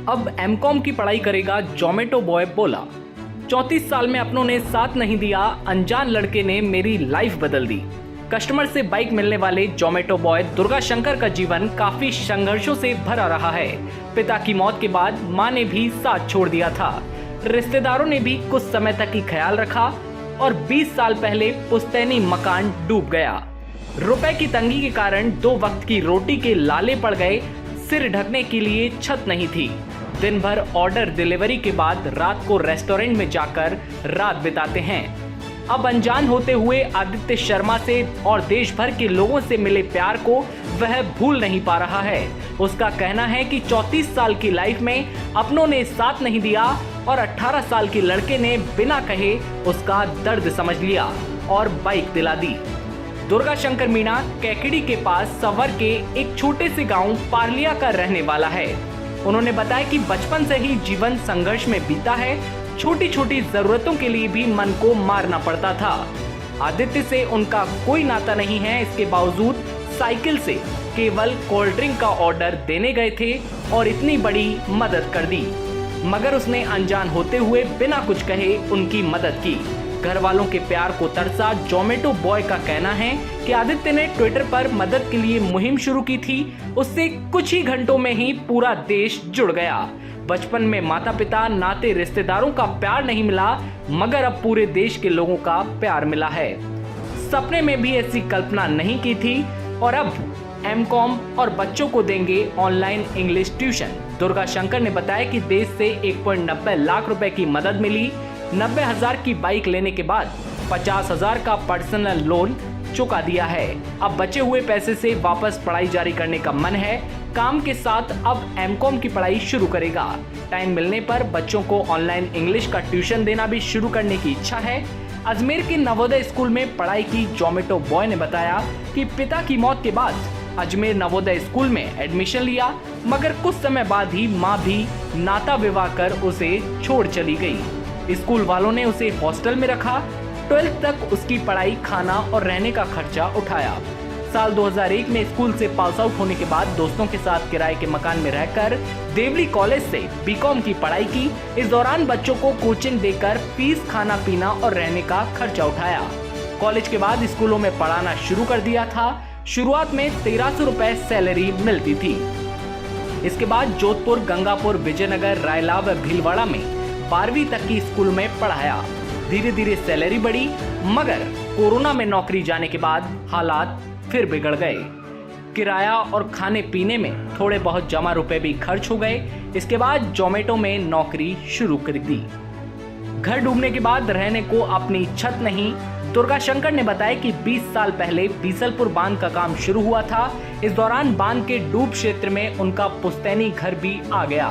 अब एमकॉम की पढ़ाई करेगा जोमेटो बॉय बोला। 34 साल में अपनों ने साथ नहीं दिया, अनजान लड़के ने मेरी लाइफ बदल दी। कस्टमर से बाइक मिलने वाले जोमेटो बॉय दुर्गा शंकर का जीवन काफी संघर्षों से भरा रहा है। पिता की मौत के बाद मां ने भी साथ छोड़ दिया था। रिश्तेदारों ने भी कुछ समय तक ही ख्याल रखा और 20 साल पहले पुश्तैनी मकान डूब गया। रुपए की तंगी के कारण 2 वक्त की रोटी के लाले पड़ गए। सिर ढकने के लिए छत नहीं थी। दिन भर ऑर्डर डिलीवरी के बाद रात को रेस्टोरेंट में जाकर रात बिताते हैं। अब अनजान होते हुए आदित्य शर्मा से और देश भर के लोगों से मिले प्यार को वह भूल नहीं पा रहा है। उसका कहना है कि 34 साल की लाइफ में अपनों ने साथ नहीं दिया और 18 साल के लड़के ने बिना कहे उसका दर्द समझ लिया और बाइक दिला दी। दुर्गा शंकर मीणा कैकेडी के पास सवर के एक छोटे से गांव पारलिया का रहने वाला है। उन्होंने बताया कि बचपन से ही जीवन संघर्ष में बीता है। छोटी छोटी जरूरतों के लिए भी मन को मारना पड़ता था। आदित्य से उनका कोई नाता नहीं है, इसके बावजूद साइकिल से केवल कोल्ड ड्रिंक का ऑर्डर देने गए थे और इतनी बड़ी मदद कर दी, मगर उसने अनजान होते हुए बिना कुछ कहे उनकी मदद की। घर वालों के प्यार को तरसा जोमेटो बॉय का कहना है कि आदित्य ने ट्विटर पर मदद के लिए मुहिम शुरू की थी। उससे कुछ ही घंटों में ही पूरा देश जुड़ गया। बचपन में माता पिता नाते रिश्तेदारों का प्यार नहीं मिला, मगर अब पूरे देश के लोगों का प्यार मिला है। सपने में भी ऐसी कल्पना नहीं की थी और अब एमकॉम और बच्चों को देंगे online English tuition. Durga Shankar ने बताया कि देश से 1.90 लाख रुपए की मदद मिली। 90,000 की बाइक लेने के बाद 50,000 का पर्सनल लोन चुका दिया है। अब बचे हुए पैसे से वापस पढ़ाई जारी करने का मन है। काम के साथ अब एमकॉम की पढ़ाई शुरू करेगा। टाइम मिलने पर बच्चों को ऑनलाइन इंग्लिश का ट्यूशन देना भी शुरू करने की इच्छा है। अजमेर के नवोदय स्कूल में पढ़ाई की जोमेटो बॉय ने बताया कि पिता की मौत के बाद अजमेर नवोदय स्कूल में एडमिशन लिया, मगर कुछ समय बाद ही मां भी नाता विवाह कर उसे छोड़ चली गई। स्कूल वालों ने उसे हॉस्टल में रखा। 12th तक उसकी पढ़ाई, खाना और रहने का खर्चा उठाया। साल 2001 में स्कूल से पास आउट होने के बाद दोस्तों के साथ किराए के मकान में रहकर देवली कॉलेज से बीकॉम की पढ़ाई की। इस दौरान बच्चों को कोचिंग देकर फीस, खाना पीना और रहने का खर्चा उठाया। कॉलेज के बाद स्कूलों में पढ़ाना शुरू कर दिया था। शुरुआत में 1300 रुपए सैलरी मिलती थी। इसके बाद जोधपुर, गंगापुर, विजयनगर, रायला व भीलवाड़ा में 12वीं तक की स्कूल में पढ़ाया। धीरे धीरे सैलरी बढ़ी, मगर कोरोना में नौकरी जाने के बाद हालात फिर बिगड़ गए। किराया और खाने पीने में थोड़े बहुत जमा रुपए भी खर्च हो गए। इसके बाद जोमेटो में नौकरी शुरू कर दी। घर डूबने के बाद रहने को अपनी छत नहीं। दुर्गा शंकर ने बताया कि 20 साल पहले बीसलपुर बांध का काम शुरू हुआ था। इस दौरान बांध के डूब क्षेत्र में उनका पुश्तैनी घर भी आ गया।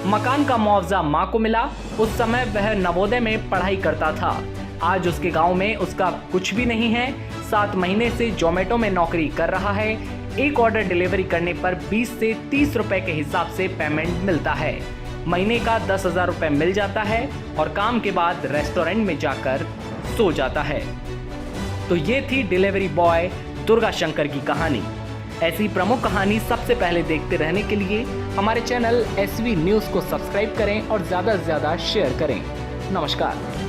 मकान का मुआवजा मां को मिला। उस समय वह नवोदय में पढ़ाई करता था। आज उसके गांव में उसका कुछ भी नहीं है। 7 महीने से जोमेटो में नौकरी कर रहा है। एक ऑर्डर डिलीवरी करने पर 20 से 30 रुपए के हिसाब से पेमेंट मिलता है। महीने का 10,000 रुपए मिल जाता है और काम के बाद रेस्टोरेंट में जाकर सो जाता है। तो ये थी डिलीवरी बॉय दुर्गा शंकर की कहानी। ऐसी प्रमुख कहानी सबसे पहले देखते रहने के लिए हमारे चैनल SV न्यूज़ को सब्सक्राइब करें और ज़्यादा से ज़्यादा शेयर करें। नमस्कार।